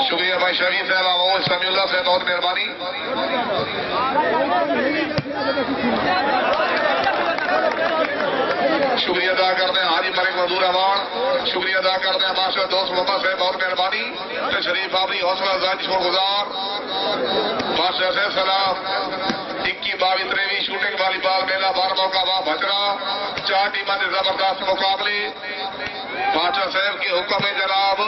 शुक्रिया भाई शरीफ साहब, आमोज समीउल्लाह से बहुत मेहरबानी। शुक्रिया अदा करते हैं हाजी मलिक मजदूर अवार्ड, शुक्रिया अदा करते हैं मास्टर दोस्त मोहम्मद साहब, बहुत मेहरबानी। शरीफ आपनी हौसला अफजाई शुक्रगुजार। मास्टर साहब सलाम 21, 22, 23 शूटिंग वॉलीबॉल मेला 12 का वहां भजरा 4 टीमों के जबरदस्त मुकाबले। मास्टर साहब के हुक्म है जनाब।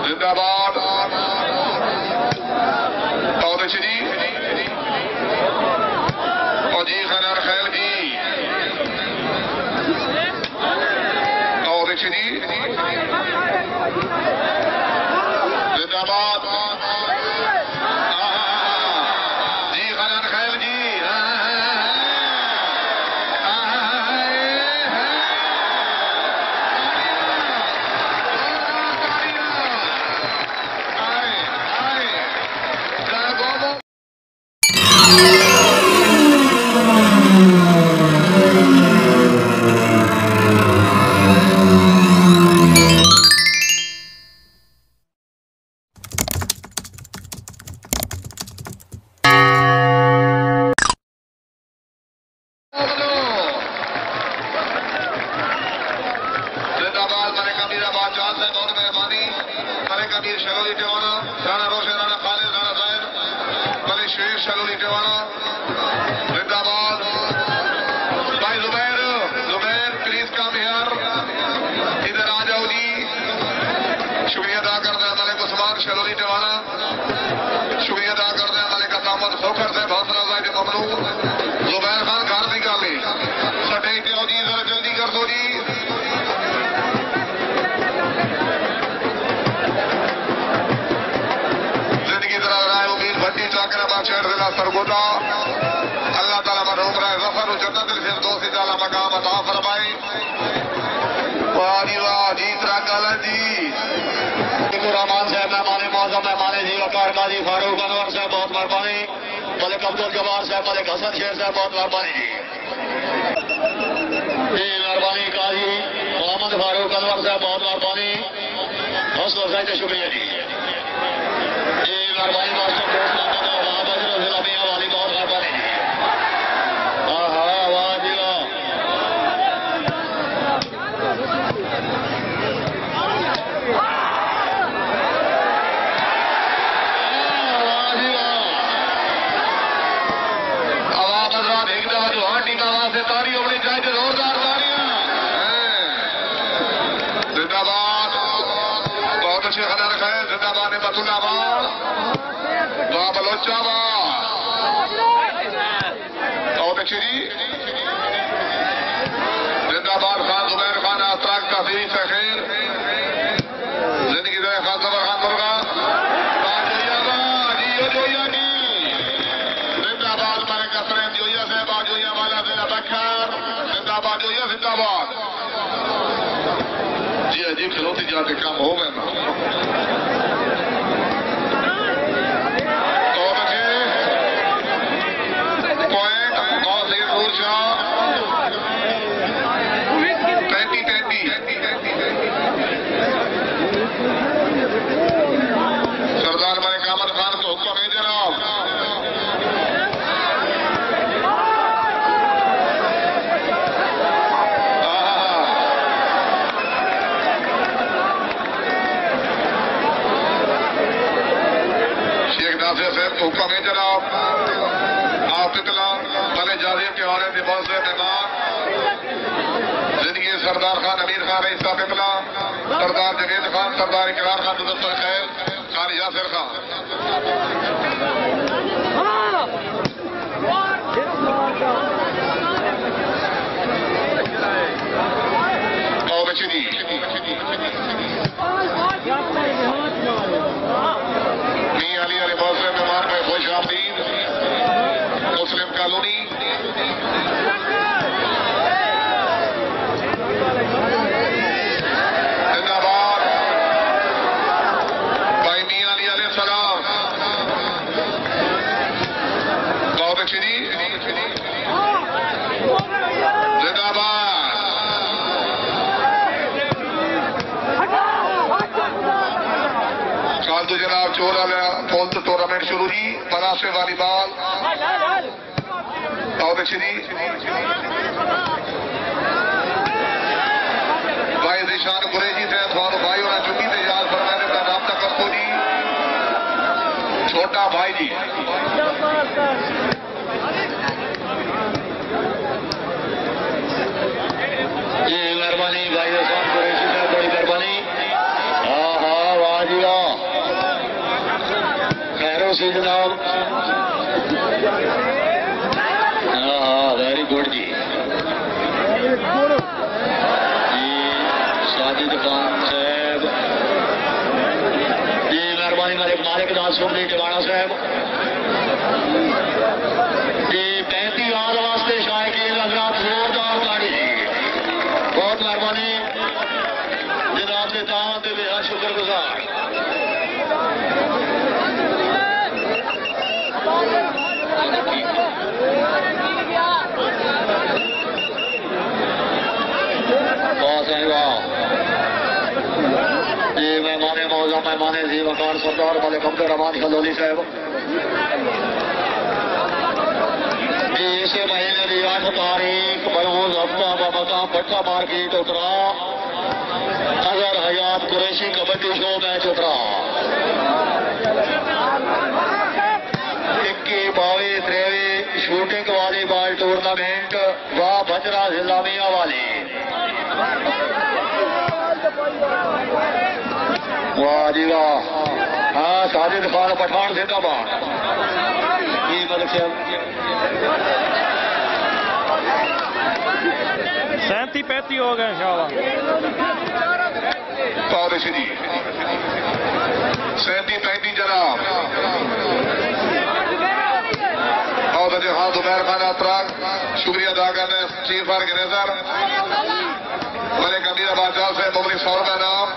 जिंदाबाद जी और जी खैर खैर जी और जी जिंदाबाद जी खैर खैर जी सरगोदा अल्लाह ताला मरहूम रहे ज़फर जन्नत फिरदौस ताला मकाम अता फरमाए। वाह वाह जी तराकाला जी रहमान साहब मेहमान मौजूद मेहमान जी वकार गाजी फारूक अनवर साहब बहुत मेहरबानी। मलिक अब्दुल जब्बार साहब मलिक हसन शेर साहब बहुत मेहरबानी जी मेहरबानी काजी मोहम्मद फारूक अनवर साहब बहुत मेहरबानी। हौसला अफजाई का शुक्रिया जी मेहरबानी मास्टर जिंदाबाद खान जुबैर खान अतराक तहसील से खैर जिंदगी दे खान जबर खान मुर्गा जिंदाबाद मारे कसरें जोया से बाजोया वाला से बखर जिंदाबाद जोया जिंदाबाद जी अजीब खिलौती जाते काम हो गए ना। सरदार मलिक अहमद खान को हुक्म है जनाब। शेख नासिर साहब को हुक्म है जनाब। आप इतला भले जाजिर के वाले दिमाग से मेहमान जिंदगी सरदार खान अमीर खान रईस साहब इतला सरदार जवेद खान सरदार इकरार खान मुजफ्फर खैर खान यासिर खान मियां अली अली मौसम मेहमान में खुश आमदीद मुस्लिम कॉलोनी जिंदाबाद फालतू जनाब चोर पोल टूर्नामेंट शुरू जी बनासे वॉलीबॉल और श्री भाई निशान कुरेजी थे थोड़ा भाई होना चुकी थे याद फरमाने का राब्ता करतो जी छोटा भाई जी जी मेहरबानी भाई निशान कुरेजी साहब बड़ी मेहरबानी हाँ हाँ वाह जी वाह खैरो सी जनाब हाँ हाँ वेरी गुड जी साजिद खान साहब जी मेहरबानी मालिक दास सुन टिवाणा साहब जी 35 आल वास्ते शायकीन हजरात जोरदार ताड़ी जी बहुत मेहरबानी जनाब के दावत के बेहद शुक्रगुजार बहुत है वाह जी मेहमान मौजा मेहमान जी वकार सरदार मलिक अब्दुल रहमान खलोली साहब जी इसे महीने की 8 तारीख बरोज हफ्ता बमकाम भट्टा मार्केट उतरा अजहर हयात कुरैशी कबड्डी शो मैच उतरा 21 22 23 शूटिंग वॉलीबॉल टूर्नामेंट वाह बजरा जिला मियां वाली वाह जी वाह हाँ साजिद खान पठान जिंदाबाद जी मलिक साहब 37-35 हो गए इंशाल्लाह जी 37-35 जनाब और जहां दुबैर खान अतराक शुक्रिया अदा करते हैं चीफ ऑर्गेनाइजर मलिक अमीर बादशाह से मुगली 100 रुपए नाम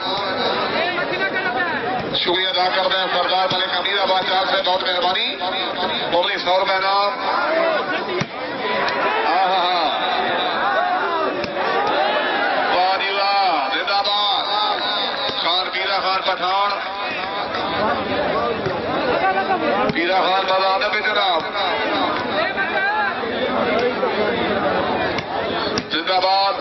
शुक्रिया अदा करते हैं सरदार मलिक अमीर बादशाह से बहुत मेहरबानी मुगली 100 रुपए नाम हाँ हाँ हाँ पठान पीरा खान मैदान पे जनाब जिंदाबाद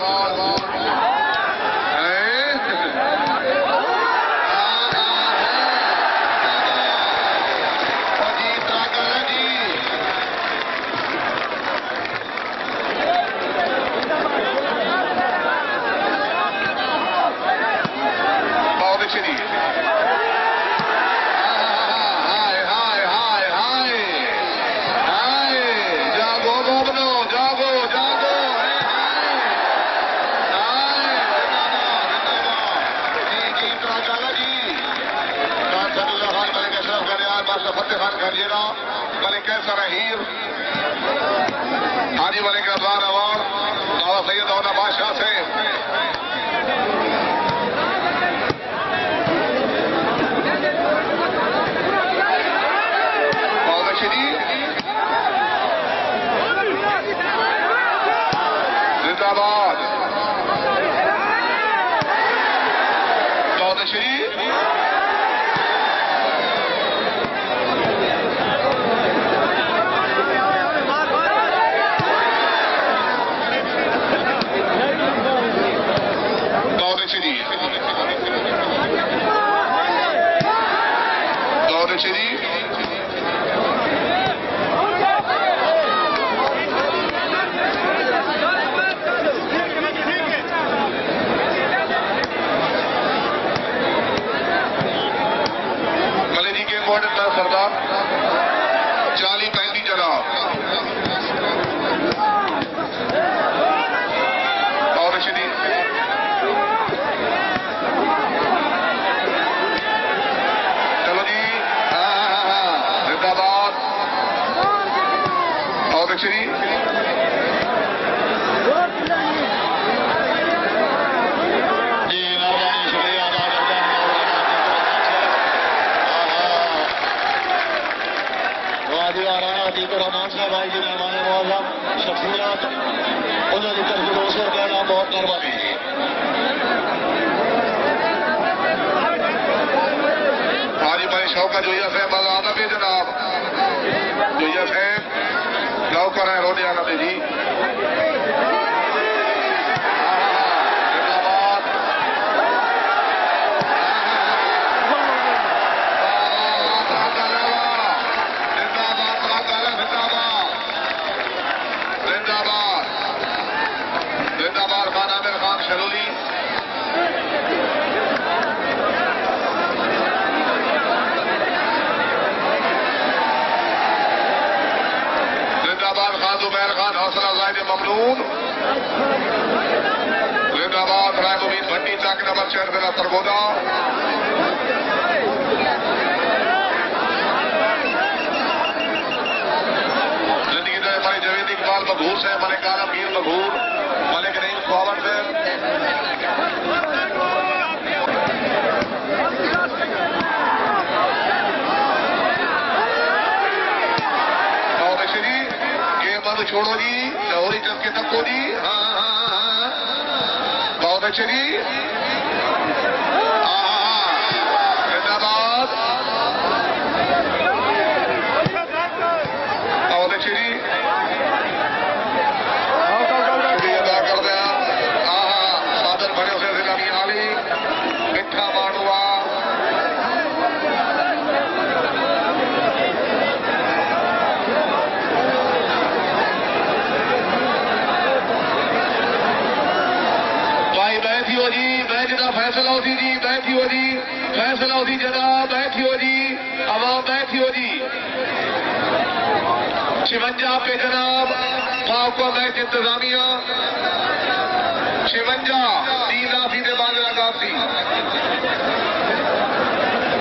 फतेह खान खरीदा मलिक कैसर हीर हाजी मलिक रमजान अवार्ड बाबा सैयद औना बादशाह से जिंदाबाद चौधरी सरदार 40-35 जनाब और श्री चलो जी जिंदाबाद और श्री रहमान साहब भाई जी मेहमान मौजूद शख्सियत उन्होंने तरफ 200 रुपये का बहुत मेहरबानी हाजी शौकत जोइया साहब आजाद है जनाब जोइया साहब नौकर है रोडियाना दे जी जिंदाबाद खान आमिर खान शरोली जिंदाबाद खान जुबैर खान हौसला जायद ममनून जिंदाबाद राय मुबीन भट्टी चाक नंबर 4 जिला सरगोदा जिंदगी दे हमारे जवेद इकबाल मघूर से मलिक आलमगीर मघूर मलिक रहीम स्वावर से मत छोड़ो जी लाहौरी चल के तको जी हाँ बहुत अच्छे जी जिंदाबाद बहुत अच्छे जी अदा कर दिया सादर बड़े से जिला मियाली मिठा मांडवा जी मैं जनाब फैसला होती जी बैठियो जी फैसला होती जनाब बैठियो जी आवाम बैठियो जी 56 पे जनाब पाक मैच इंतजामिया 56 3 दे बाद लगाती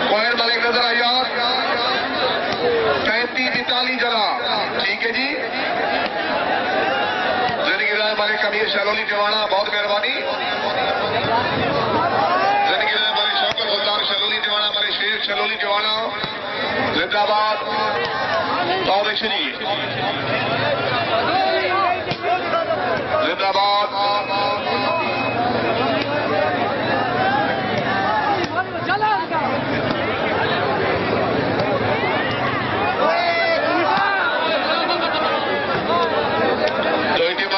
कोहर मलिक नजर आया 35-42 जनाब ठीक है जी जिंदगी राय मलिक कबीर शलोली जवाना बहुत मेहरबानी जिंदगी राय हमारे शौकत गुलजार शलोली जवाना हमारे शेख शलोली जवाना जिंदाबाद बहुत अच्छी जिंदाबाद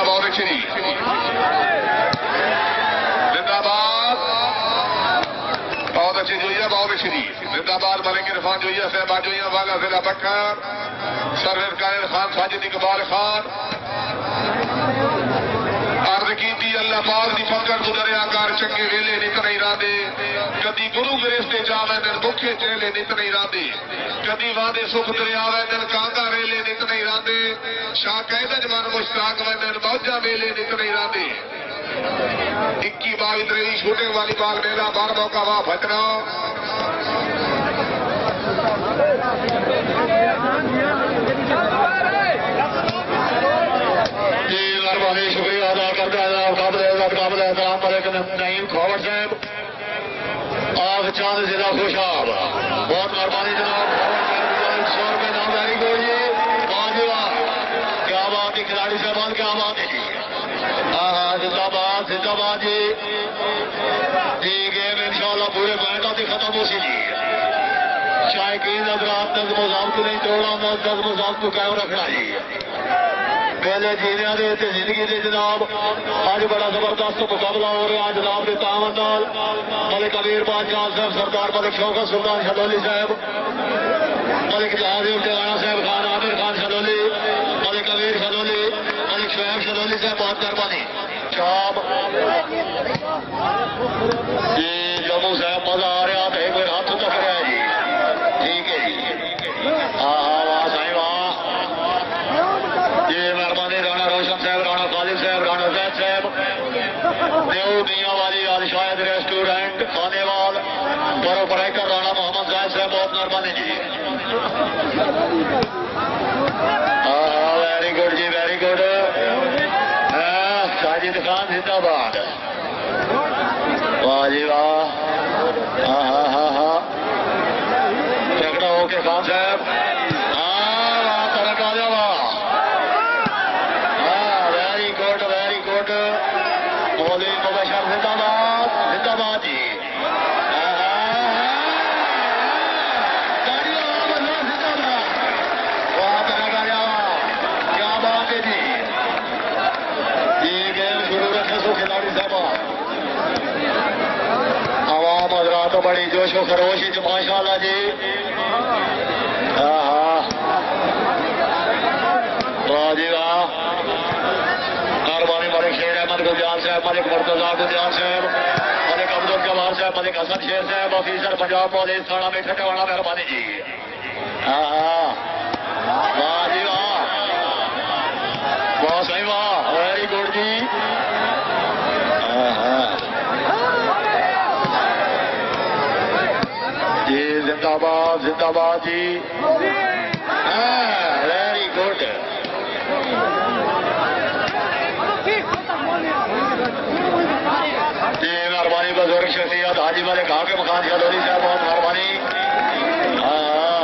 बहुत अच्छी जिंदाबाद बहुत अच्छी जोइया बहुत अच्छी जिंदाबाद मलिक इरफान जोइया साहबा जोइया वाला जिला बक्कर सरवर कायर खान साजिद इकबाल खान अर्ज की अल्लाह पाक दी फकर गुजरे आकार चंगे वेले नित नहीं रांदे कदी गुरु गिरस्ते जावे दिन भुखे चेले नित नहीं रांदे कदी वादे सुख दरियावे दिन कांगा रेले नित नहीं रांदे शाह कैदज मन मुश्ताक वंदन मौजा वेले नित नहीं रांदे 21-22 शूटिंग वाली बाग मेला बार मौका वाह भटना शुक्रिया अदा करता है नईम खोवर साहब आग चांद जिला खुशाब बहुत मेहरबानी जनाब 100 रुपये नाम वेरी गुड जी वाह क्या बात है खिलाड़ी साहबान क्या बात है जी जिंदाबाद जिंदाबाद जी गेम इंशाल्लाह पूरे मैदान से खत्म हो सी जी चाहे कहीं नजरात नज्म ज़ाब्त नहीं तोड़ना नज्म ज़ाब्त को कायम रखना जी पहले जीने दे जिंदगी दे जनाब आज बड़ा जबरदस्त मुकाबला हो रहा जनाब के तावन नाल मलिक अमीर बादशाह साहब सरदार मलिक शौकत सुल्तान शलोली साहब मलिक जहादेव टेलाना साहब खान आमिर खान शलोली मलिक अमीर शलोली मलिक शोएब शलोली साहब बहुत मेहरबानी शाम जी जम्मू साहब मजा आ रहा था एक बार हाथ तक रहा है जी ठीक है जी हाँ वाह साईं वाह ये मेहरबानी राणा रोशन साहब राणा खालिद साहब राणा जैद साहब देव मियाँ वाली आज शायद रेस्टोरेंट खानेवाल बरो पढ़ाईकर राणा मोहम्मद जायद साहब बहुत मेहरबानी जी हाँ वेरी गुड जी वेरी गुड साजिद खान जिंदाबाद वाह जी वाह हाँ हाँ हाँ हाँ झगड़ा होके खान साहब हाँ तरक आ जावा मौलवी मुबशर जिंदाबाद जिंदाबाद जी जोशो खरोश माशाल्लाह जी। हाँ हाँ वाह जी वाह। कारवानी मलिक शेर अहमद गुलजार साहब, मलिक मुर्तजा गुलजार साहब, मलिक अब्दुल जवार साहब, मलिक हसन शेर साहब, ऑफिसर पंजाब पुलिस थाना में ठटवाना, मेहरबानी जी। हाँ हाँ वाह जी वाह, वाह सही वाह, वेरी गुड जी। हाँ हाँ जी जिंदाबाद जिंदाबाद जी। हाँ वेरी गुड। जी मेहरबानी बुजुर्ग शख्सियत हाजी मलिक हाकिम खान चौधरी साहब, बहुत मेहरबानी। हाँ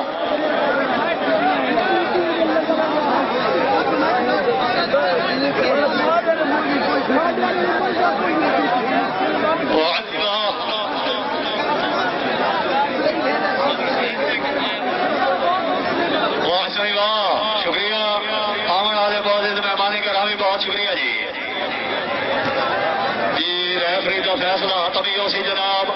वाह सही वाह, शुक्रिया आमन वाले बहुत मेहरबानी करामी, बहुत शुक्रिया जी। रेफरी का फैसला तभी उसी जनाब